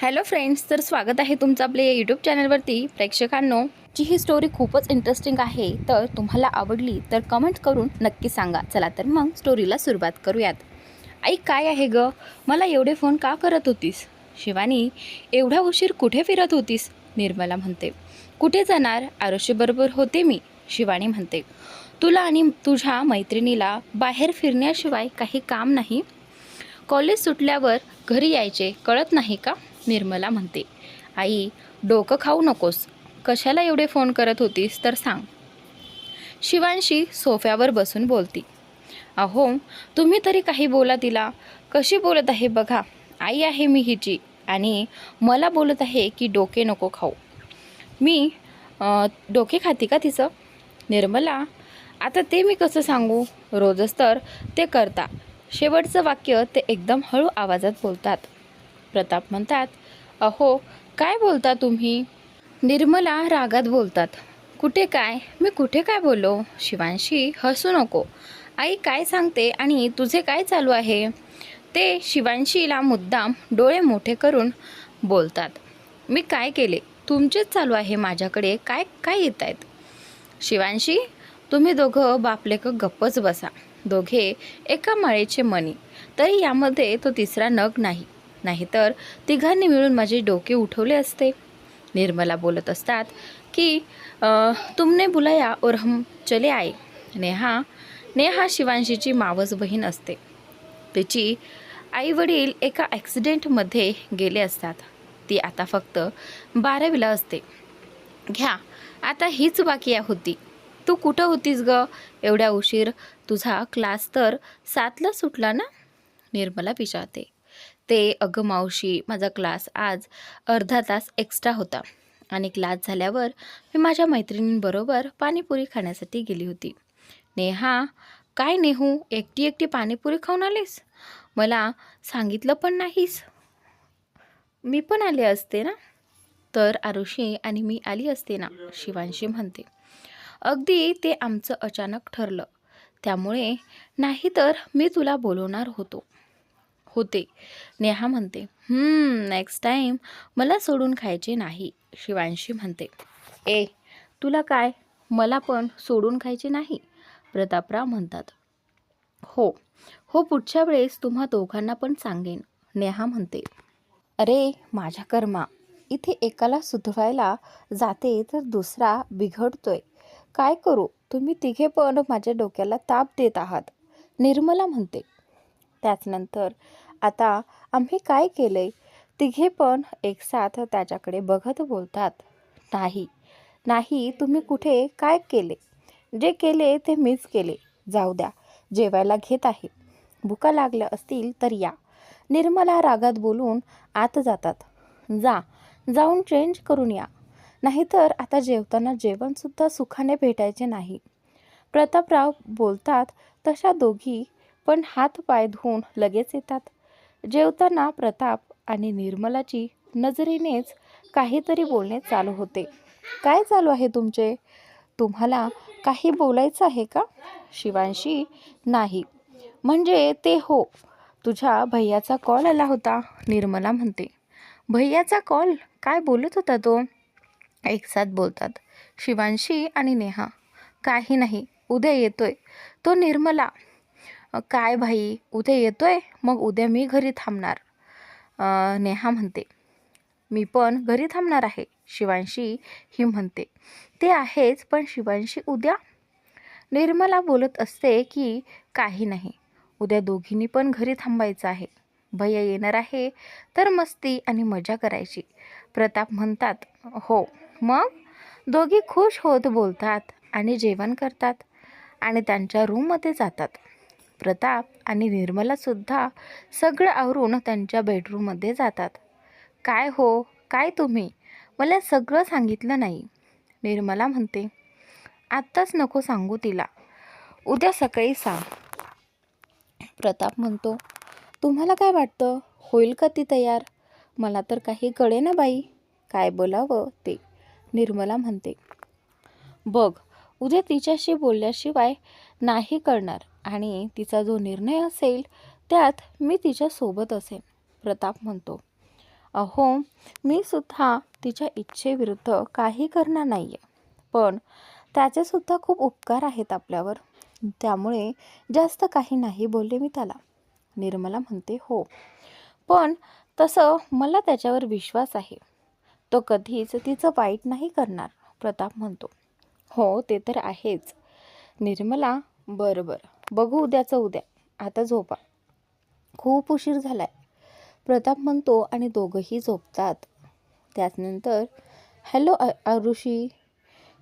Hello friends, तर स्वागत आहे तुमचं आपल्या यूट्यूब चॅनलवरती. प्रेक्षकांनो, जी ही स्टोरी खूपच इंटरेस्टिंग आहे, तर तुम्हाला आवडली तर कमेंट करून नक्की सांगा. चला तर मग स्टोरीला सुरुवात करूयात. आई, काय आहे ग? मला एवढे फोन का करत होतीस? शिवानी, एवढा उशीर कुठे फिरत होतीस? निर्मला म्हणते. कुठे जाणार? आरुषीबरोबर होते मी. शिवानी म्हणते. तुला आणि तुझ्या मैत्रिणीला बाहेर फिरण्याशिवाय काही काम नाही? कॉलेज सुटल्यावर घरी यायचे कळत नाही का? निर्मला म्हणते. आई, डोकं खाऊ नकोस. कशाला एवढे फोन करत होतीस तर सांग. शिवांशी सोफ्यावर बसून बोलती. अहो, तुम्ही तरी काही बोला तिला. कशी बोलत आहे बघा. आई आहे मी हिची, आणि मला बोलत आहे की डोके नको खाऊ. मी डोके खाती का तिचं? निर्मला, आता ते मी कसं सांगू? रोजच तर ते करता. शेवटचं वाक्य ते एकदम हळू आवाजात बोलतात. प्रताप म्हणतात. अहो, काय बोलता तुम्ही? निर्मला रागात बोलतात. कुठे काय? मी कुठे काय बोललो? शिवांशी, हसू नको. आई काय सांगते आणि तुझे काय चालू आहे? ते शिवांशीला मुद्दाम डोळे मोठे करून बोलतात. मी काय केले? तुमचेच चालू आहे माझ्याकडे. काय काय येत आहेत? शिवांशी, तुम्ही दोघं बापलेक गप्पच बसा. दोघे एका माळेचे मणी. तरी यामध्ये तो तिसरा नग नाही. नाहीतर तिघांनी मिळून माझे डोके उठवले असते. निर्मला बोलत असतात की तुमने बुलाया और हम चले आए. नेहा शिवांशीची मावस बहीण असते. तिची आईवडील एका ॲक्सिडेंटमध्ये गेले असतात. ती आता फक्त 12वीला असते. घ्या, आता हीच बाकी होती. तू कुठं होतीस ग एवढ्या उशीर? तुझा क्लास तर 7ला सुटला ना? निर्मला विचारते. ते अगं मावशी, माझा क्लास आज अर्धा तास एक्स्ट्रा होता, आणि क्लास झाल्यावर मी माझ्या मैत्रिणींबरोबर पाणीपुरी खाण्यासाठी गेली होती. नेहा, काय नेहू, एकटी एकटी पाणीपुरी खाऊन आलीस? मला सांगितलं पण नाहीस. मी पण आले असते ना. तर आरुषी आणि मी आली असते ना, शिवांशी म्हणते. अगदी ते आमचं अचानक ठरलं, त्यामुळे. नाही तर मी तुला बोलवणार होते. नेहा म्हणते. नेक्स्ट टाईम मला सोडून खायचे नाही, शिवांशी म्हणते. ए, तुला काय? मला पण सोडून खायचे नाही, प्रतापराव म्हणतात. हो हो, पुढच्या वेळेस तुम्हा दोघांना पण सांगेन, नेहा म्हणते. अरे माझ्या कर्मा, इथे एकाला सुधरवायला जाते तर दुसरा बिघडतोय. काय करू? तुम्ही तिघे पण माझ्या डोक्याला ताप देत आहात, निर्मला म्हणते. त्याचनंतर आता आम्ही काय केलंय? तिघे पण एकसाथ त्याच्याकडे बघत बोलतात. नाही नाही, तुम्ही कुठे काय केले? जे केले ते मीच केले. जाऊ द्या, जेवायला घेत आहे. भुका लागल्या असतील तर या, निर्मला रागात बोलून आत जातात. जाऊन चेंज करून या, नाहीतर आता जेवताना जेवणसुद्धा सुखाने भेटायचे नाही. प्रतापराव बोलतात तशा दोघी पण हात पाय धुवून लगेच येतात. जेवताना प्रताप आणि निर्मलाची नजरेनेच काहीतरी बोलणे चालू होते. काय चालू आहे तुमचे? तुम्हाला काही बोलायचं आहे का? शिवांशी, नाही. म्हणजे ते हो, तुझ्या भैयाचा कॉल आला होता, निर्मला म्हणते. भैयाचा कॉल? काय बोलत होता तो? एकसाथ बोलतात शिवांशी आणि नेहा. काही नाही, उद्या येतोय तो. निर्मला, काय भाई, उद्या येतोय? मग उद्या मी घरी थांबणार, नेहा म्हणते. मी पण घरी थांबणार आहे, शिवांशी ही म्हणते. ते आहेच, पण शिवांशी उद्या? निर्मला बोलत असते की काही नाही, उद्या दोघींनी पण घरी थांबायचं आहे. भैया येणार आहे तर मस्ती आणि मजा करायची, प्रताप म्हणतात. हो, मग दोघी खुश होत बोलतात आणि जेवण करतात आणि त्यांच्या रूममध्ये जातात. प्रताप आणि निर्मलासुद्धा सगळं आवरून त्यांच्या बेडरूममध्ये जातात. काय हो, काय तुम्ही मला सगळं सांगितलं नाही, निर्मला म्हणते. आत्ताच नको सांगू तिला, उद्या सकाळी सांग, प्रताप म्हणतो. तुम्हाला काय वाटतं, होईल का ती तयार? मला तर काही कळेना बाई, काय बोलावं ते, निर्मला म्हणते. बघ, उद्या तिच्याशी बोलल्याशिवाय नाही करणार, आणि तिचा जो निर्णय असेल त्यात मी तिच्यासोबत असेन, प्रताप म्हणतो. अहो, मी सुद्धा तिच्या इच्छेविरुद्ध काही करणार नाही आहे, पण त्याचेसुद्धा खूप उपकार आहेत आपल्यावर, त्यामुळे जास्त काही नाही बोलले मी त्याला. निर्मला म्हणते, हो, पण तसं मला त्याच्यावर विश्वास आहे. तो कधीच तिचं वाईट नाही करणार. प्रताप म्हणतो, हो ते तर आहेच. निर्मला, बरं बरं, बघू उद्याचं उद्या, आता झोपा, खूप उशीर झालाय. प्रताप म्हणतो आणि दोघंही झोपतात. त्याचनंतर, हॅलो आरुषी,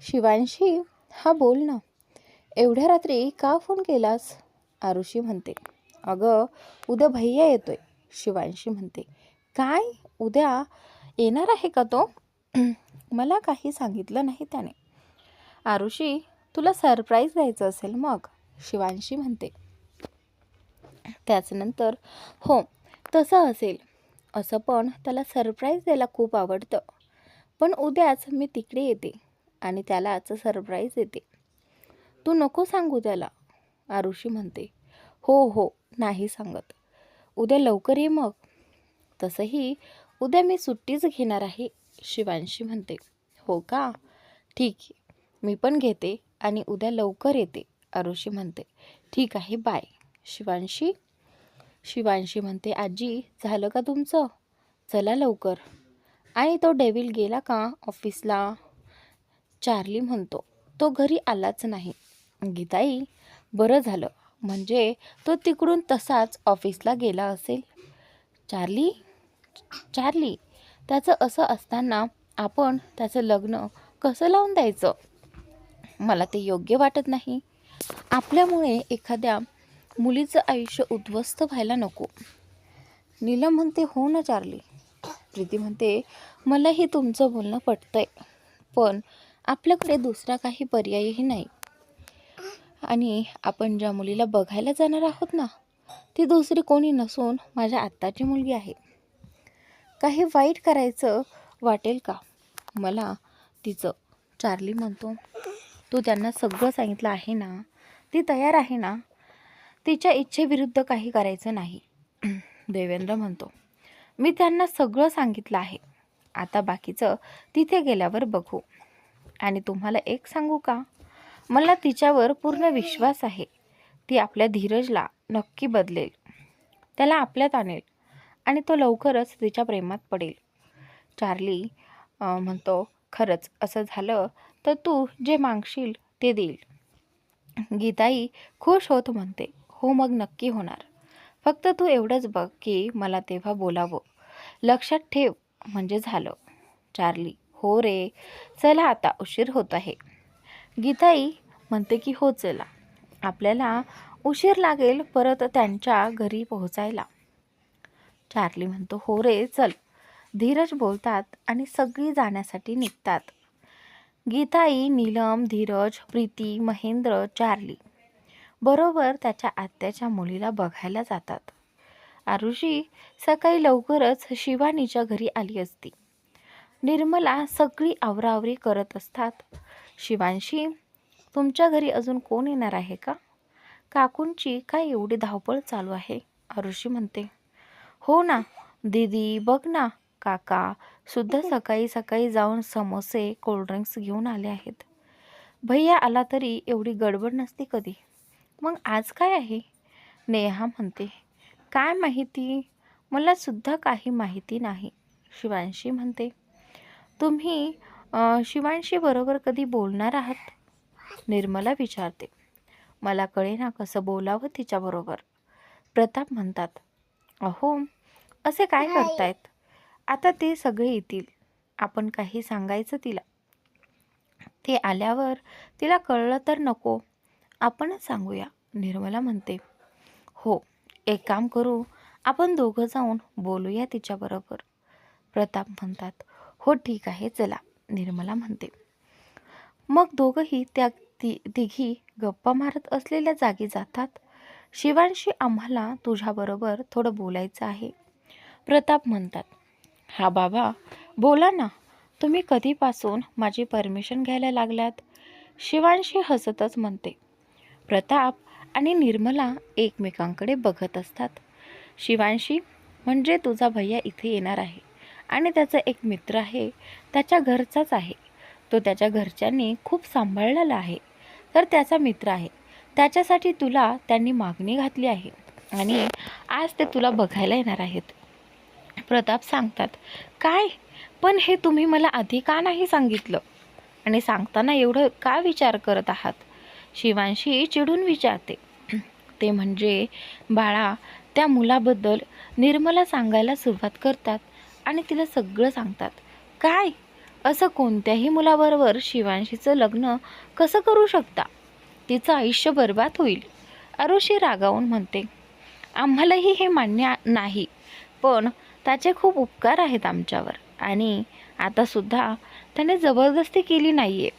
शिवांशी, हा बोल ना, एवढ्या रात्री का फोन केलास? आरुषी म्हणते, अगं उद्या भैया येतोय. शिवांशी म्हणते, काय, उद्या येणार आहे का तो? मला काही सांगितलं नाही त्याने. आरुषी, तुला सरप्राईज द्यायचं असेल मग. शिवांशी म्हणते. त्याचनंतर, हो तसं असेल, असं पण त्याला सरप्राईज द्यायला खूप आवडतं. पण उद्याच मी तिकडे येते आणि त्यालाच सरप्राईज देते. तू नको सांगू त्याला. आरुषी म्हणते, हो हो, नाही सांगत. उद्या लवकर ये मग. तसंही उद्या मी सुट्टीच घेणार आहे. शिवांशी म्हणते, हो का, ठीक आहे, मी पण घेते आणि उद्या लवकर येते. आरुषी म्हणते, ठीक आहे, बाय. शिवांशी शिवांशी म्हणते, आजी झालं का तुमचं? चला लवकर. आणि तो डेव्हिल गेला का ऑफिसला? चार्ली म्हणतो, तो घरी आलाच नाही. गीताई, बरं झालं, म्हणजे तो तिकडून तसाच ऑफिसला गेला असेल. चार्ली चार्ली त्याचं असं असताना आपण त्याचं लग्न कसं लावून द्यायचं? मला ते योग्य वाटत नाही. आपल्यामुळे एखाद्या मुलीचं आयुष्य उद्ध्वस्त व्हायला नको. नीलम म्हणते, हो ना चार्ली. प्रीती म्हणते, मलाही तुमचं बोलणं पटतंय, पण आपल्याकडे दुसरा काही पर्यायही नाही. आणि आपण ज्या मुलीला बघायला जाणार आहोत ना, ती दुसरी कोणी नसून माझ्या आत्ताची मुलगी आहे. काही वाईट करायचं वाटेल का मला तिचं? चार्ली म्हणतो, तू त्यांना सगळं सांगितलं आहे ना, ती तयार आहे ना, तिच्या इच्छेविरुद्ध काही करायचं नाही. देवेंद्र म्हणतो, मी त्यांना सगळं सांगितलं आहे, आता बाकीचं तिथे गेल्यावर बघू. आणि तुम्हाला एक सांगू का, मला तिच्यावर पूर्ण विश्वास आहे. ती आपल्या धीरजला नक्की बदलेल, त्याला आपल्यात आणेल आणि तो लवकरच तिच्या प्रेमात पडेल. चार्ली म्हणतो, खरंच असं झालं तर तू जे मागशील ते देईल. गीताई खुश होत म्हणते, हो मग नक्की होणार. फक्त तू एवढंच बघ की मला तेव्हा बोलावं, लक्षात ठेव, म्हणजे झालं. चार्ली, हो रे, चला आता उशीर होत आहे. गीताई म्हणते की हो चला, आपल्याला उशीर लागेल परत त्यांच्या घरी पोहोचायला. चार्ली म्हणतो, हो रे चल. धीरज बोलतात आणि सगळी जाण्यासाठी निघतात. गीताई, नीलम, धीरज, प्रीती, महेंद्र, चार्ली बरोबर त्याच्या आत्याच्या मुलीला बघायला जातात. आरुषी सकाळी लवकरच शिवानीच्या घरी आली असती. निर्मला सगळी आवराआवरी करत असतात. शिवांशी, तुमच्या घरी अजून कोण येणार आहे का? काकूंची काय एवढी धावपळ चालू आहे? आरुषी म्हणते, हो ना दीदी, बघ ना, काका सुद्धा सकाळी सकाळी जाऊन समोसे कोल्ड्रिंक्स घेऊन आले आहेत. भैया आला तरी एवढी गडबड नसते कधी, मग आज काय आहे? नेहा म्हणते, काय माहिती, मला सुद्धा काही माहिती नाही. शिवांशी म्हणते, तुम्ही शिवांशी बरोबर कधी बोलणार आहात? निर्मला विचारते, मला कळेना कसं बोलावं तिच्याबरोबर. प्रताप म्हणतात, अहो असे काय करतायत, आता ते सगळे येतील, आपण काही सांगायचं तिला, ते आल्यावर तिला कळलं तर नको, आपणच सांगूया. निर्मला म्हणते, हो एक काम करू, आपण दोघं जाऊन बोलूया तिच्याबरोबर. प्रताप म्हणतात, हो ठीक आहे चला. निर्मला म्हणते, मग दोघंही त्या तिघी गप्पा मारत असलेल्या जागी जातात. शिवांशी, आम्हाला तुझ्याबरोबर थोडं बोलायचं आहे. प्रताप म्हणतात, हा बाबा बोला ना, तुम्ही कधीपासून माझी परमिशन घ्यायला लागलात? शिवांशी हसतच म्हणते. प्रताप आणि निर्मला एकमेकांकडे बघत असतात. शिवांशी, म्हणजे तुझा भैया इथे येणार आहे आणि त्याचा एक मित्र आहे, त्याच्या घरचाच आहे. तो त्याच्या घरच्यांनी खूप सांभाळलेला आहे. तर त्याचा मित्र आहे, त्याच्यासाठी तुला त्यांनी मागणी घातली आहे आणि आज ते तुला बघायला येणार आहेत. प्रताप सांगतात, काय? पण हे तुम्ही मला आधी का नाही सांगितलं? आणि सांगताना एवढं का विचार करत आहात? शिवांशी चिडून विचारते. ते म्हणजे बाळा, त्या मुलाबद्दल निर्मला सांगायला सुरुवात करतात आणि तिला सगळं सांगतात. काय? असं कोणत्याही मुलाबरोबर शिवांशीचं लग्न कसं करू शकता? तिचं आयुष्य बर्बाद होईल. आरुषी रागावून म्हणते, आम्हालाही हे मान्य नाही, पण त्याचे खूप उपकार आहेत आमच्यावर आणि आतासुद्धा त्याने जबरदस्ती केली नाही आहे.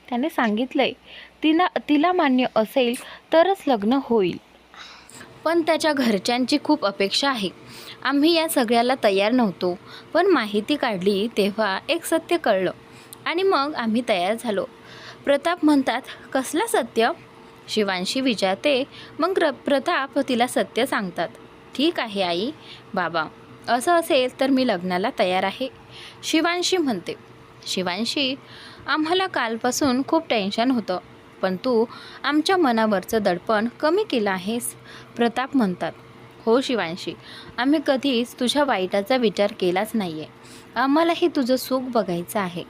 त्याने सांगितलंय तिला मान्य असेल तरच लग्न होईल. पण त्याच्या घरच्यांची खूप अपेक्षा आहे. आम्ही या सगळ्याला तयार नव्हतो, पण माहिती काढली तेव्हा एक सत्य कळलं आणि मग आम्ही तयार झालो. प्रताप म्हणतात, कसलं सत्य? शिवांशी विचारते. मग प्रताप तिला सत्य सांगतात. ठीक आहे आई, बाबा, असं असेल तर मी लग्नाला तयार आहे, शिवांशी म्हणते. शिवांशी, आम्हाला कालपासून खूप टेन्शन होतं, पण तू आमच्या मनावरचं दडपण कमी केलं आहेस, प्रताप म्हणतात. हो शिवांशी, आम्ही कधीच तुझ्या वाईटाचा विचार केलाच नाही आहे. आम्हालाही तुझं सुख बघायचं आहे,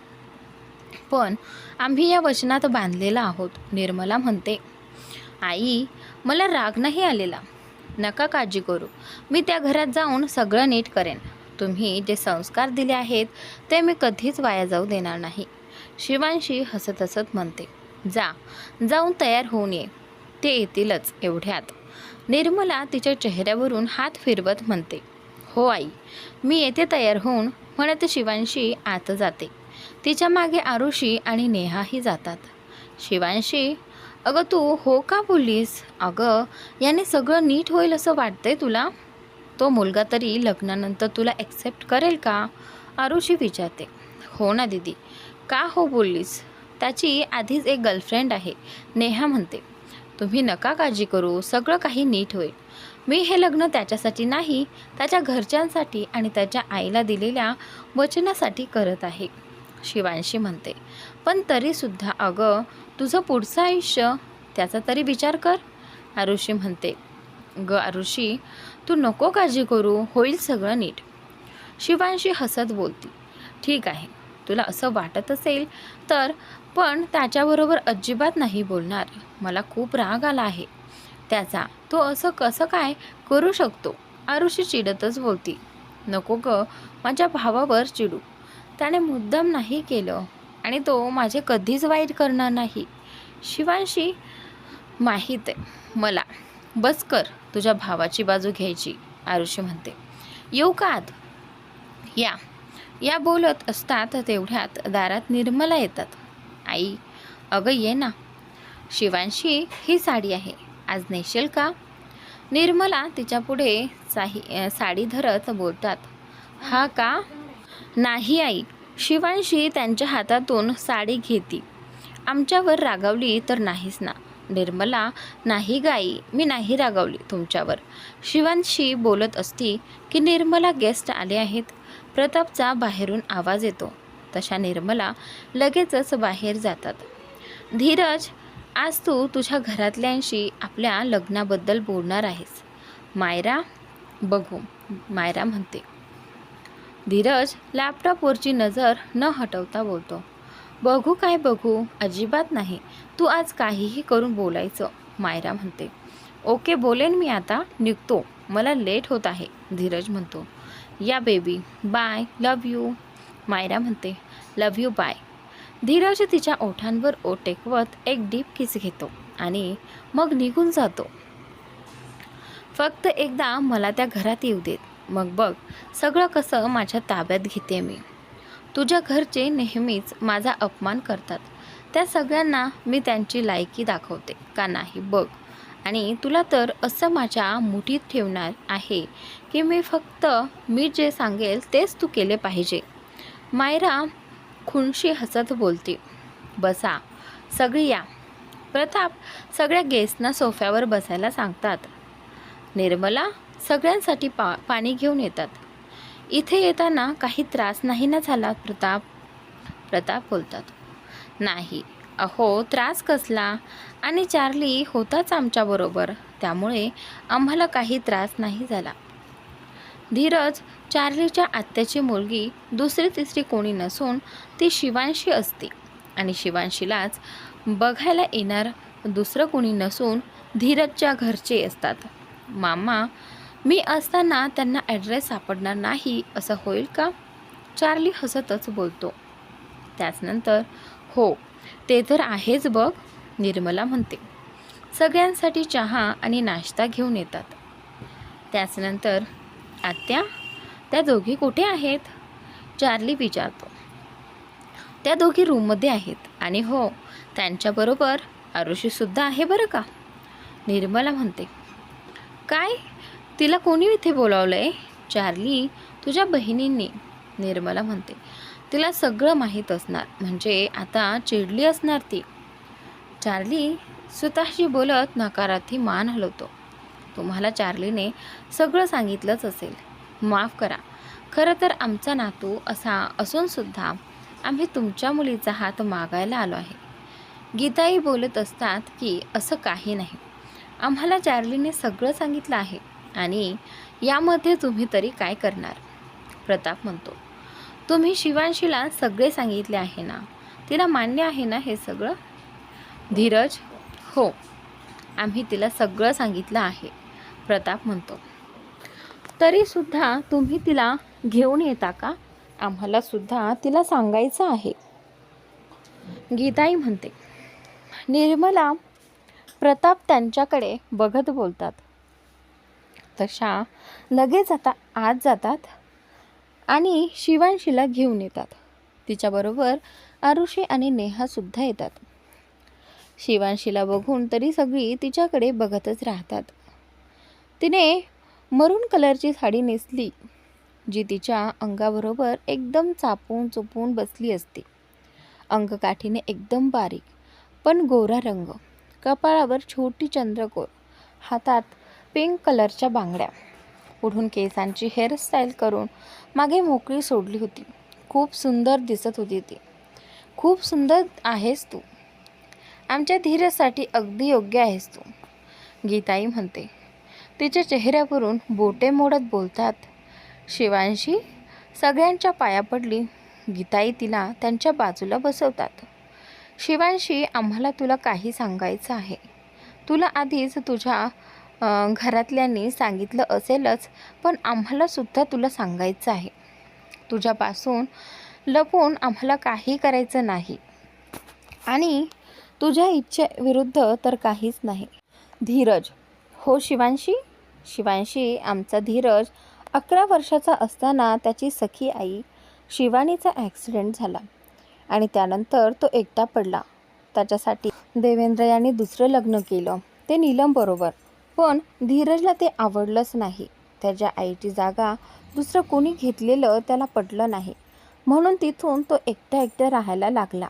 पण आम्ही या वचनात बांधलेला आहोत, निर्मला म्हणते. आई, मला राग नाही आलेला. नका काळजी करू, मी त्या घरात जाऊन सगळं नीट करेन. तुम्ही जे संस्कार दिले आहेत ते मी कधीच वाया जाऊ देणार नाही, शिवांशी हसत हसत म्हणते. जाऊन तयार होऊन ये, ते येतीलच एवढ्यात. निर्मला तिच्या चेहऱ्यावरून हात फिरवत म्हणते. हो आई, मी येते तयार होऊन, म्हणत शिवांशी आत जाते. तिच्या मागे आरुषी आणि नेहाही जातात. शिवांशी, अगं तू हो का बोललीस? अगं, याने सगळं नीट होईल असं वाटतंय तुला? तो मुलगा तरी लग्नानंतर तुला ॲक्सेप्ट करेल का? आरुषी विचारते. हो ना दीदी, का हो बोललीस? त्याची आधीच एक गर्लफ्रेंड आहे, नेहा म्हणते. तुम्ही नका काळजी करू, सगळं काही नीट होईल. मी हे लग्न त्याच्यासाठी नाही, त्याच्या घरच्यांसाठी आणि त्याच्या आईला दिलेल्या वचनासाठी करत आहे, शिवांशी म्हणते. पण तरीसुद्धा अगं, तुझं पुढचं आयुष्य, त्याचा तरी विचार कर, आरुषी म्हणते. आरुषी, तू नको काळजी करू, होईल सगळं नीट, शिवांशी हसत बोलती. ठीक आहे, तुला असं वाटत असेल तर, पण त्याच्याबरोबर अजिबात नाही बोलणार. मला खूप राग आला आहे त्याचा, तो असं कसं काय करू शकतो, आरुषी चिडतच बोलती. नको ग, माझ्या भावावर चिडू, त्याने मुद्दाम नाही केलं आणि तो माझे कधीच वाईट करणार नाही, शिवांशी माहीत आहे मला. बस कर तुझ्या भावाची बाजू घ्यायची, आरुषी म्हणते. येऊ का आत? या बोलत असतात तेवढ्यात दारात निर्मला येतात. आई, अगं ये ना. शिवांशी, ही साडी आहे, आज नेशील का? निर्मला तिच्या पुढे साडी धरत बोलतात. हा का? नाही आई, शिवांशी त्यांच्या हातातून साडी घेती. आमच्यावर रागावली तर नाहीच ना? निर्मला, नाही गाई, मी नाही रागावली तुमच्यावर, शिवांशी बोलत असती की निर्मला गेस्ट आले आहेत. प्रतापचा बाहेरून आवाज येतो. तशा निर्मला लगेचच बाहेर जातात. धीरज, आज तू तुझ्या घरातल्यांशी आपल्या लग्नाबद्दल बोलणार आहेस. मायरा, बघू, मायरा म्हणते. धीरज लॅपटॉपवरची नजर न हटवता बोलतो. बघू काय बघू, अजिबात नाही, तू आज काहीही करून बोलायचं, मायरा म्हणते. ओके, बोलेन मी, आता निघतो, मला लेट होत आहे, धीरज म्हणतो. या baby, bye, love you, Myra म्हणते. Love you, bye. धीरज तिच्या ओठांवर ओठ टेकवत एक डीप किस घेतो आणि मग निघून जातो. फक्त एकदा मला त्या घरात येऊ देत, मग बघ सगळं कसं माझ्या ताब्यात घेते मी. तुझ्या घरचे नेहमीच माझा अपमान करतात, त्या सगळ्यांना मी त्यांची लायकी दाखवते का नाही बघ. आणि तुला तर असं माझ्या मुठीत ठेवणार आहे की मी जे सांगेल तेच तू केले पाहिजे. मायरा खुनशी हसत बोलते. बसा, सगळी या. प्रताप सगळ्या गेस्टना सोफ्यावर बसायला सांगतात. निर्मला सगळ्यांसाठी पाणी घेऊन येतात. इथे येताना काही त्रास नाही ना झाला प्रताप? प्रताप बोलतात, नाही. अहो, त्रास कसला? आणि चार्ली होताच आमच्याबरोबर, त्यामुळे आम्हाला काही त्रास नाही झाला. धीरज, चार्लीच्या आत्याची मुलगी दुसरी तिसरी कोणी नसून ती शिवांशी असते आणि शिवांशीलाच बघायला येणार दुसरं कोणी नसून धीरजच्या घरचे असतात. मामा, मी असताना त्यांना ॲड्रेस सापडणार नाही असं होईल का? चार्ली हसतच बोलतो. त्याचनंतर, हो, ते तर आहेच बघ, निर्मला म्हणते. सगळ्यांसाठी चहा आणि नाश्ता घेऊन येतात. त्याचनंतर, आत्या, त्या दोघी कुठे आहेत? चार्ली विचारतो. त्या दोघी रूममध्ये आहेत आणि हो, त्यांच्याबरोबर आरुषीसुद्धा आहे बरं का, निर्मला म्हणते. काय? तिला कोणी इथे बोलावलं आहे? चार्ली, तुझ्या बहिणींनी, निर्मला म्हणते. तिला सगळं माहीत असणार, म्हणजे आता चिडली असणार ती. चार्ली स्वतःशी बोलत नकारार्थी मान हलवतो. तुम्हाला चार्लीने सगळं सांगितलंच असेल. माफ करा, खरं तर आमचा नातू असा असूनसुद्धा आम्ही तुमच्या मुलीचा हात मागायला आलो आहे. गीताई बोलत असतात की असं काही नाही, आम्हाला चार्लीने सगळं सांगितलं आहे आणि यामध्ये तुम्ही तरी काय करणार? प्रताप म्हणतो, तुम्ही शिवांशीला सगळे सांगितले आहे ना, तिला मान्य आहे ना हे सगळं? धीरज, हो, आम्ही तिला सगळं सांगितलं आहे, प्रताप म्हणतो. तरीसुद्धा तुम्ही तिला घेऊन येता का? आम्हाला सुद्धा तिला सांगायचं आहे, गीताई म्हणते. निर्मला, प्रताप त्यांच्याकडे बघत बोलतात तशा लगेच आता आत जातात आणि शिवांशीला घेऊन येतात. तिच्याबरोबर आरुषी आणि नेहासुद्धा येतात. शिवांशीला बघून तरी सगळी तिच्याकडे बघतच राहतात. तिने मरून कलरची साडी नेसली, जी तिच्या अंगाबरोबर एकदम चापून चुपून बसली असते. अंगकाठीने एकदम बारीक पण गोरा रंग, कपाळावर छोटी चंद्रकोर, हातात पिंक कलरच्या बांगड्या, पुढून केसांची हेअरस्टाईल करून मागे मोकळी सोडली होती. खूप सुंदर दिसत होती ती. खूप सुंदर आहेस तू, आमच्या धीरजसाठी अगदी योग्य आहेस तू, गीताई म्हणते. तिच्या चेहऱ्यावरून बोटे मोडत बोलतात. शिवांशी सगळ्यांच्या पाया पडली. गीताई तिला त्यांच्या बाजूला बसवतात. शिवांशी, आम्हाला तुला काही सांगायचं आहे. तुला आधीच तुझ्या घरातल्यांनी सांगितलं असेलच, पण आम्हालासुद्धा तुला सांगायचं आहे. तुझ्यापासून लपून आम्हाला काही करायचं नाही आणि तुझ्या इच्छेविरुद्ध तर काहीच नाही. धीरज, हो शिवांशी. शिवांशी, आमचा धीरज 11 वर्षाचा असताना त्याची सखी आई शिवानीचा ॲक्सिडेंट झाला आणि त्यानंतर तो एकटा पडला. त्याच्यासाठी देवेंद्र यांनी दुसरं लग्न केलं, ते नीलमबरोबर. पण धीरजला ते आवडलंच नाही. त्याच्या आईची जागा दुसरं कोणी घेतलेलं त्याला पटलं नाही, म्हणून तिथून तो एकटा राहायला लागला.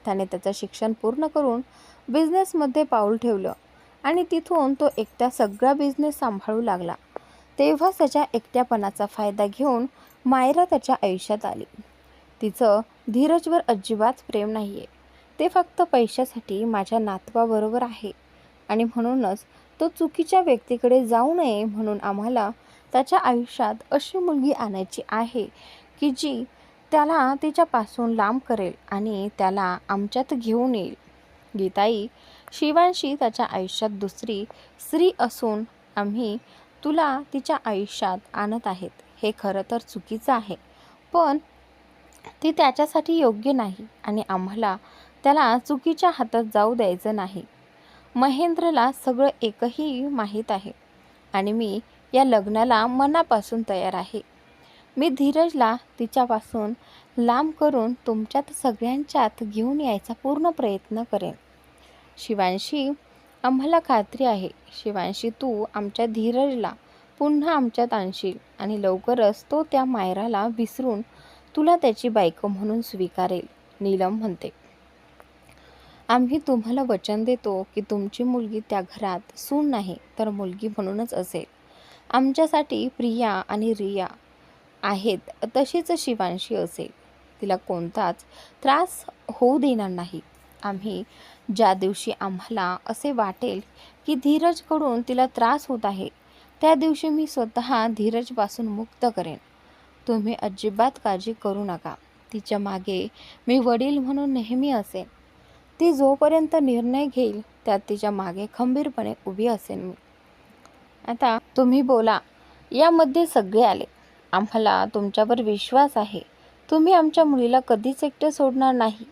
त्याने त्याचं शिक्षण पूर्ण करून बिझनेसमध्ये पाऊल ठेवलं आणि तिथून तो एकटा सगळा बिझनेस सांभाळू लागला. तेव्हाच त्याच्या एकट्यापणाचा फायदा घेऊन मायरा त्याच्या आयुष्यात आली. तिचं धीरजवर अजिबात प्रेम नाही आहे. ते फक्त पैशासाठी माझ्या नातवाबरोबर आहे आणि म्हणूनच तो चुकीच्या व्यक्तीकडे जाऊ नये म्हणून आम्हाला त्याच्या आयुष्यात अशी मुलगी आणायची आहे की जी त्याला तिच्यापासून लांब करेल आणि त्याला आमच्यात घेऊन येईल. गीताई, शिवांशी त्याच्या आयुष्यात दुसरी स्त्री असून आम्ही तुला तिच्या आयुष्यात आणत आहेत, हे खरं तर चुकीचं आहे, पण ती त्याच्यासाठी योग्य नाही आणि आम्हाला त्याला चुकीच्या हातात जाऊ द्यायचं नाही. महेंद्रला सगळं एकही माहीत आहे आणि मी या लग्नाला मनापासून तयार आहे. मी धीरजला तिच्यापासून लांब करून तुमच्यात सगळ्यांच्यात घेऊन यायचा पूर्ण प्रयत्न करेन. शिवांशी, आम्हाला खात्री आहे शिवांशी, तू आमच्या धीरजला पुन्हा आमच्यात आणशील आणि लवकरच तो त्या मायराला विसरून तुला त्याची बायको म्हणून स्वीकारेल, नीलम म्हणते. आम्ही तुम्हाला वचन देतो की तुमची मुलगी त्या घरात सून नाही तर मुलगी म्हणूनच असेल. आमच्यासाठी प्रिया आणि रिया आहेत तशीच शिवांशी असेल. तिला कोणताच त्रास होऊ देणार नाही. आम्ही ज्या दिवशी आम्हाला असे वाटेल की धीरजकडून तिला त्रास होत आहे, त्या दिवशी मी स्वतः धीरजपासून मुक्त करेन. तुम्ही अजिबात काळजी करू नका. तिच्या मागे मी वडील म्हणून नेहमी असेन. ती जोपर्यंत निर्णय घेईल त्यात तिच्या मागे खंबीरपणे उभी असेन मी. आता तुम्ही बोला. यामध्ये सगळे आले. आम्हाला तुमच्यावर विश्वास आहे. तुम्ही आमच्या मुलीला कधीच एकटं सोडणार नाही.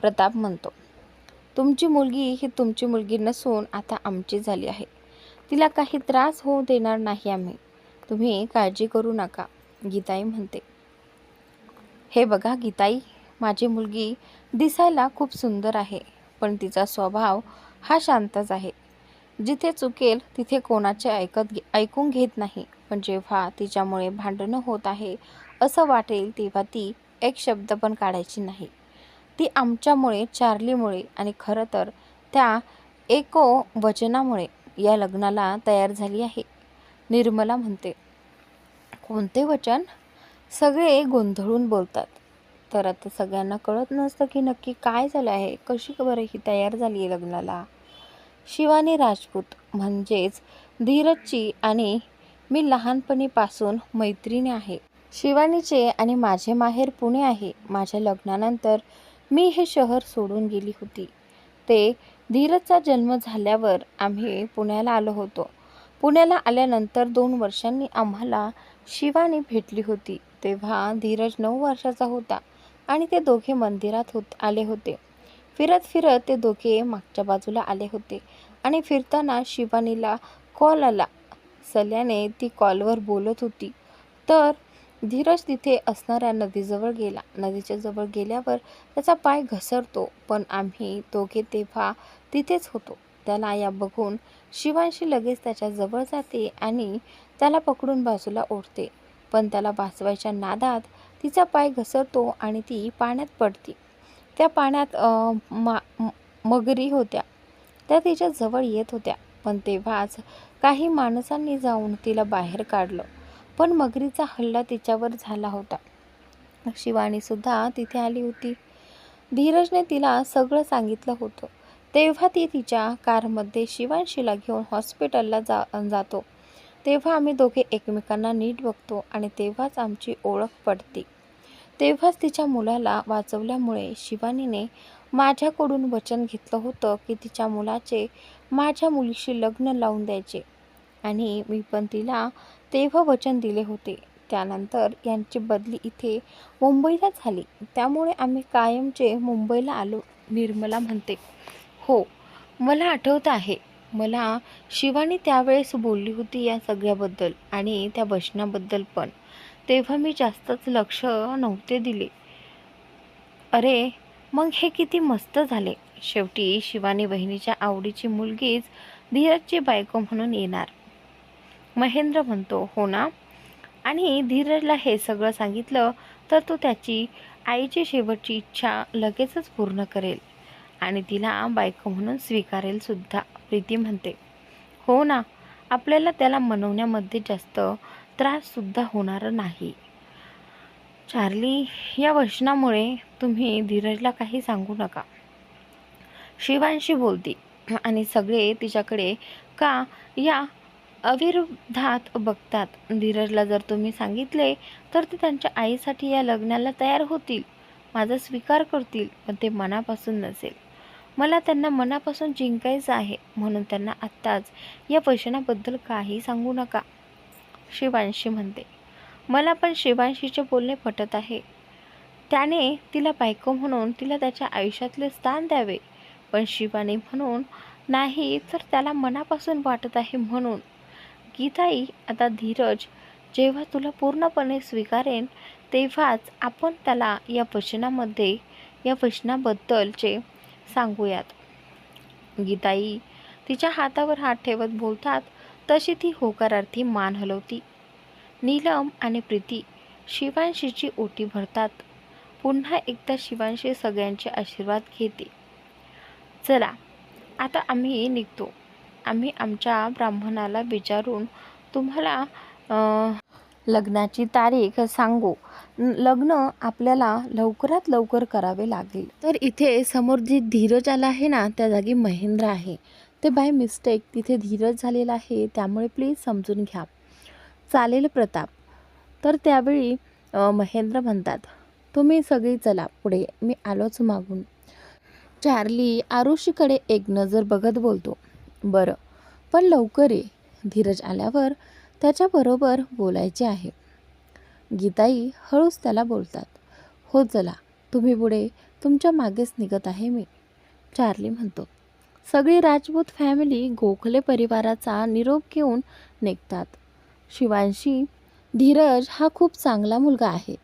प्रताप म्हणतो, तुमची मुलगी ही तुमची मुलगी नसून आता आमची झाली आहे. तिला काही त्रास होऊ देणार नाही आम्ही. तुम्ही काळजी करू नका. गीताई म्हणते, हे बघा गीताई, माझी मुलगी दिसायला खूप सुंदर आहे, पण तिचा स्वभाव हा शांतच आहे. जिथे चुकेल तिथे कोणाचे ऐकून घेत नाही. पण जेव्हा तिच्यामुळे भांडणं होत आहे असं वाटेल तेव्हा ती एक शब्द पण काढायची नाही. ती आमच्यामुळे, चार्लीमुळे आणि खरं तर त्या वचनामुळे या लग्नाला तयार झाली आहे. निर्मला म्हणते, कोणते वचन? सगळे गोंधळून बोलतात. तर आता सगळ्यांना कळत नसतं की नक्की काय झालं आहे, कशी बरं ही तयार झाली आहे लग्नाला. शिवानी राजपूत म्हणजेच धीरजची आणि मी लहानपणीपासून मैत्रिणी आहे. शिवानीचे आणि माझे माहेर पुणे आहे. माझ्या लग्नानंतर मी हे शहर सोडून गेली होती. ते धीरजचा जन्म झाल्यावर आम्ही पुण्याला आलो होतो. पुण्याला आल्यानंतर 2 वर्षांनी आम्हाला शिवानी भेटली होती. तेव्हा धीरज 9 वर्षाचा होता आणि ते दोघे मंदिरात आले होते. फिरत फिरत ते दोघे मागच्या बाजूला आले होते आणि फिरताना शिवानीला कॉल आला. सल्याने ती कॉलवर बोलत होती. तर धीरज तिथे असणाऱ्या नदीजवळ गेला. नदीच्या जवळ गेल्यावर त्याचा पाय घसरतो, पण आम्ही दोघे तेव्हा तिथेच होतो. त्याला या बघून शिवांशी लगेच त्याच्या जवळ जाते आणि त्याला पकडून बाजूला ओढते. पण त्याला वाचवायच्या नादात तिचा पाय घसरतो आणि ती पाण्यात पडते. त्या पाण्यात मगरी होत्या. त्या तिच्या जवळ येत होत्या. पण तेव्हाच काही माणसांनी जाऊन तिला बाहेर काढलं. पण मगरीचा हल्ला तिच्यावर झाला होता. शिवानीसुद्धा तिथे आली होती. धीरजने तिला सगळं सांगितलं होतं. तेव्हा ती तिच्या कारमध्ये शिवांशीला घेऊन हॉस्पिटलला जातो. तेव्हा आम्ही दोघे एकमेकांना नीट बघतो आणि तेव्हाच आमची ओळख पडते. तेव्हाच तिच्या मुलाला वाचवल्यामुळे शिवानीने माझ्याकडून वचन घेतलं होतं की तिच्या मुलाचे माझ्या मुलीशी लग्न लावून द्यायचे आणि मी पण तिला तेव्हा वचन दिले होते. त्यानंतर यांची बदली इथे मुंबईला झाली, त्यामुळे आम्ही कायमचे मुंबईला आलो. निर्मला म्हणते, हो मला आठवतं आहे. मला शिवानी त्यावेळेस बोलली होती या सगळ्याबद्दल आणि त्या वचनाबद्दल पण. तेव्हा मी जास्तच लक्ष नव्हते दिले. अरे मग हे किती मस्त झाले. शेवटी शिवानी बहिणीच्या आवडीची मुलगीच धीरजची बायको म्हणून येणार. महेंद्र म्हणतो, हो ना. आणि धीरजला हे सगळं सांगितलं तर तो त्याची आईची शेवटची इच्छा लगेचच पूर्ण करेल आणि तिला बायको म्हणून स्वीकारेल सुद्धा. प्रीती म्हणते, हो ना, आपल्याला त्याला मनवण्यामध्ये जास्त त्राससुद्धा होणार नाही. चार्ली, या वचनामुळे तुम्ही धीरजला काही सांगू नका. शिवांशी बोलती आणि सगळे तिच्याकडे का या अविरोधात बघतात. धीरजला जर तुम्ही सांगितले तर ते त्यांच्या आईसाठी या लग्नाला तयार होतील, माझा स्वीकार करतील, पण ते मनापासून नसेल. मला त्यांना मनापासून जिंकायचं आहे, म्हणून त्यांना आत्ताच या वचनाबद्दल काही सांगू नका. शिवांशी म्हणते, मला पण शिवांशीचे बोलणे पटत आहे. त्याने तिला बायको म्हणून तिला त्याच्या आयुष्यातले स्थान द्यावे, पण शिवानी म्हणून नाही, तर त्याला मनापासून वाटत आहे म्हणून. गीताई, आता धीरज जेव्हा तुला पूर्णपणे स्वीकारेन तेव्हाच आपण त्याला या वचनाबद्दलचे सांगूयात. गीताई तिच्या हातावर हात ठेवत बोलतात तशी ती होकारार्थी मान हलवती. नीलम आणि प्रीती शिवांशीची ओटी भरतात. पुन्हा एकदा शिवांशी सगळ्यांचे आशीर्वाद घेते. चला आता आम्ही निघतो. आम्ही आमच्या ब्राह्मणाला विचारून तुम्हाला लग्नाची तारीख सांगू. लग्न आपल्याला लवकरात लवकर करावे लागेल. तर इथे समोर जे धीरज आला आहे ना, त्या जागी महेंद्र आहे. ते बाय मिस्टेक तिथे धीरज झालेला आहे, त्यामुळे प्लीज समजून घ्या. चालेल प्रताप. तर त्यावेळी महेंद्र म्हणतात, तुम्ही सगळी चला पुढे, मी आलोच मागून. चार्ली आरुषीकडे एक नजर बघत बोलतो, बरं पण लवकर ये, धीरज आल्यावर त्याच्याबरोबर बोलायचे आहे. गीताई हळूच त्याला बोलतात, हो चला तुम्ही पुढे, तुमच्या मागेच निघत आहे मी, चार्ली म्हणतो. सगळी राजपूत फॅमिली गोखले परिवाराचा निरोप घेऊन निघतात. शिवांशी, धीरज हा खूप चांगला मुलगा आहे,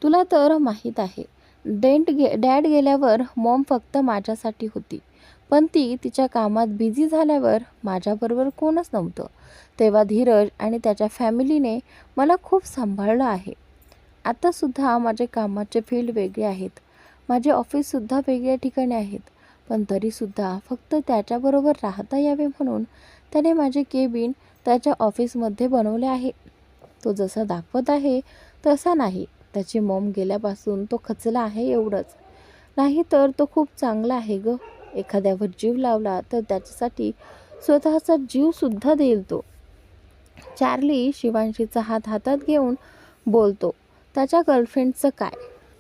तुला तर माहीत आहे. डॅड गेल्यावर मॉम फक्त माझ्यासाठी होती, पण ती तिच्या कामात बिझी झाल्यावर माझ्याबरोबर कोणच नव्हतं. तेव्हा धीरज आणि त्याच्या फॅमिलीने मला खूप सांभाळलं आहे. आत्तासुद्धा माझे कामाचे फील्ड वेगळे आहेत, माझे ऑफिससुद्धा वेगळ्या ठिकाणी आहेत, पण तरीसुद्धा फक्त त्याच्याबरोबर राहता यावे म्हणून त्याने माझे केबिन त्याच्या ऑफिसमध्ये बनवले आहे. तो जसा दाखवत आहे तसा नाही. त्याची मॉम गेल्यापासून तो खचला आहे एवढंच. नाही तर तो खूप चांगला आहे ग. एखाद्यावर जीव लावला तर त्याच्यासाठी स्वतःचा जीवसुद्धा देईल तो. चार्ली शिवांशीचा हात हातात घेऊन बोलतो, त्याच्या गर्लफ्रेंडचं काय?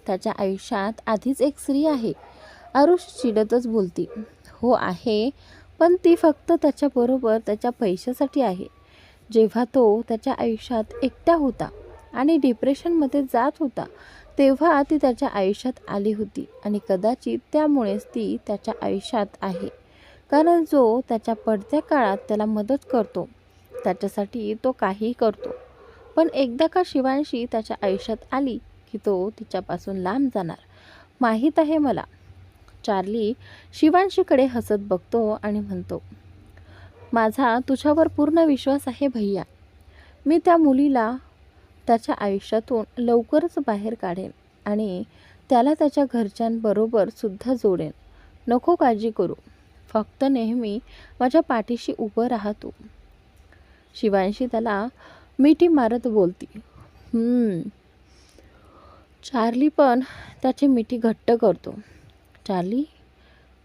त्याच्या आयुष्यात आधीच एक स्त्री आहे. आरुष चिडतच बोलती, हो आहे, पण ती फक्त त्याच्याबरोबर त्याच्या पैशासाठी आहे. जेव्हा तो त्याच्या आयुष्यात एकटा होता आणि डिप्रेशनमध्ये जात होता, तेव्हा ती त्याच्या आयुष्यात आली होती आणि कदाचित त्यामुळेच ती त्याच्या आयुष्यात आहे. कारण जो त्याच्या पडत्या काळात त्याला मदत करतो, त्याच्यासाठी तो काहीही करतो. पण एकदा का शिवांशी त्याच्या आयुष्यात आली की तो तिच्यापासून लांब जाणार, माहीत आहे मला. चार्ली शिवांशीकडे हसत बघतो आणि म्हणतो, माझा तुझ्यावर पूर्ण विश्वास आहे भैया. मी त्या मुलीला त्याच्या आयुष्यातून लवकरच बाहेर काढेन आणि त्याला त्याच्या घरच्यांबरोबर सुद्धा जोडेन. नको काळजी करू, फक्त नेहमी माझ्या पाठीशी उभं राहतो. शिवांशी त्याला मिठी मारत बोलती. चार्ली पण त्याची मिठी घट्ट करतो. चार्ली,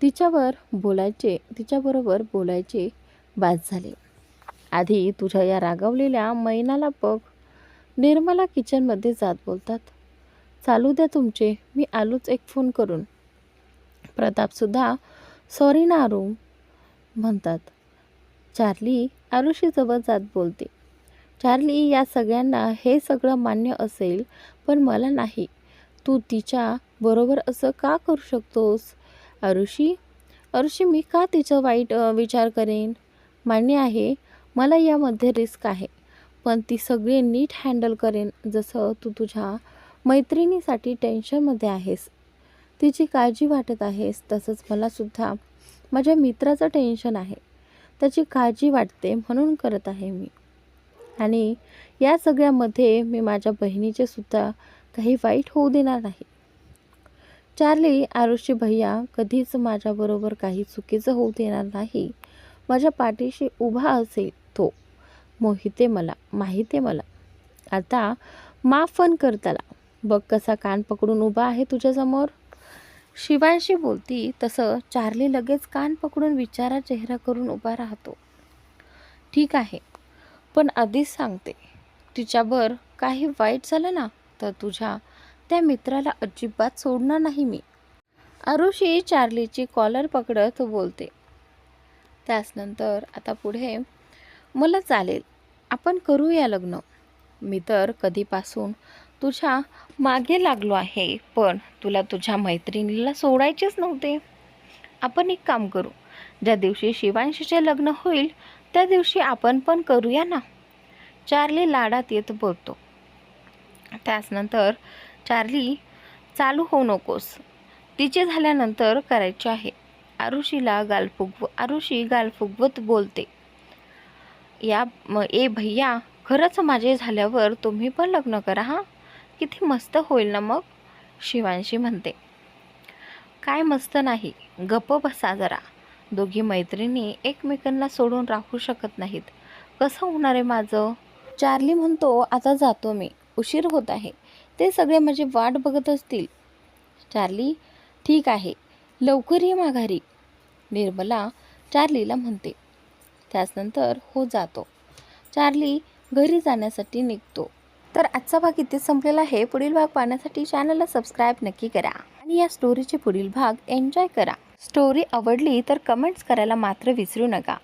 तिच्याबरोबर बोलायचे बास झाले. आधी तुझ्या या रागावलेल्या मैनाला बघ. निर्मला किचनमध्ये जात बोलतात, चालू द्या तुमचे, मी आलोच एक फोन करून. प्रतापसुद्धा सॉरी ना आरू म्हणतात. चार्ली आरुषीजवळ जात बोलते, चार्ली या सगळ्यांना हे सगळं मान्य असेल, पण मला नाही. तू तिच्या बरोबर असं का करू शकतोस? आरुषी, मी का तिचं वाईट विचार करेन? मान्य आहे मला यामध्ये रिस्क आहे, पण ती सगळी नीट हँडल करेन. जसं तू तुझ्या मैत्रिणीसाठी टेन्शनमध्ये आहेस, तिची काळजी वाटत आहेस, तसंच मलासुद्धा माझ्या मित्राचं टेन्शन आहे, त्याची काळजी वाटते म्हणून करत आहे मी. आणि या सगळ्यामध्ये मी माझ्या बहिणीचे सुद्धा काही वाईट होऊ देणार नाही. चार्ली, आरुषी भैया कधीच माझ्याबरोबर काही चुकीचं होऊ देणार नाही. माझ्या पाठीशी उभा असेल तो. माहिती आहे मला. आता माफ पण कर त्याला. बघ कसा कान पकडून उभा आहे तुझ्यासमोर. शिवांशी बोलती तसं चार्ली लगेच कान पकडून विचारा चेहरा करून उभा राहतो. ठीक आहे, पण आधीच सांगते, तिच्यावर काही वाईट झालं ना तर तुझ्या त्या मित्राला अजिबात सोडणार नाही मी. आरुषी चार्लीची कॉलर पकडत बोलते. त्याचनंतर आता पुढे, मला चालेल, आपण करूया लग्न. मी तर कधीपासून तुझ्या मागे लागलो आहे, पण तुला तुझ्या मैत्रिणीला सोडायचेच नव्हते. आपण एक काम करू, ज्या दिवशी शिवांशीचे लग्न होईल त्या दिवशी आपण पण करूया ना, चार्ली लाडात येत बोलतो. त्याचनंतर चार्ली, चालू होऊ नकोस, तिचे झाल्यानंतर करायचे आहे. आरुषी गाल फुगवत बोलते. भैया, खरंच माझे झाल्यावर तुम्ही पण लग्न करा हां, किती मस्त होईल ना मग, शिवांशी म्हणते. काय मस्त नाही, गप्प बसा जरा. दोघी मैत्रिणी एकमेकांना सोडून राहू शकत नाहीत. कसं होणार आहे माझं? चार्ली म्हणतो, आता जातो मी, उशीर होत आहे. ते सगळे माझी वाट बघत असतील. चार्ली, ठीक आहे, लवकर ये माघारी, निर्मला चार्लीला म्हणते. त्याचनंतर हो जातो. चार्ली घरी जाण्यासाठी निघतो. तर आजचा भाग इथेच संपलेला आहे. पुढील भाग पाहण्यासाठी चॅनलला सबस्क्राईब नक्की करा आणि या स्टोरीचे पुढील भाग एन्जॉय करा. स्टोरी आवडली तर कमेंट्स करायला मात्र विसरू नका.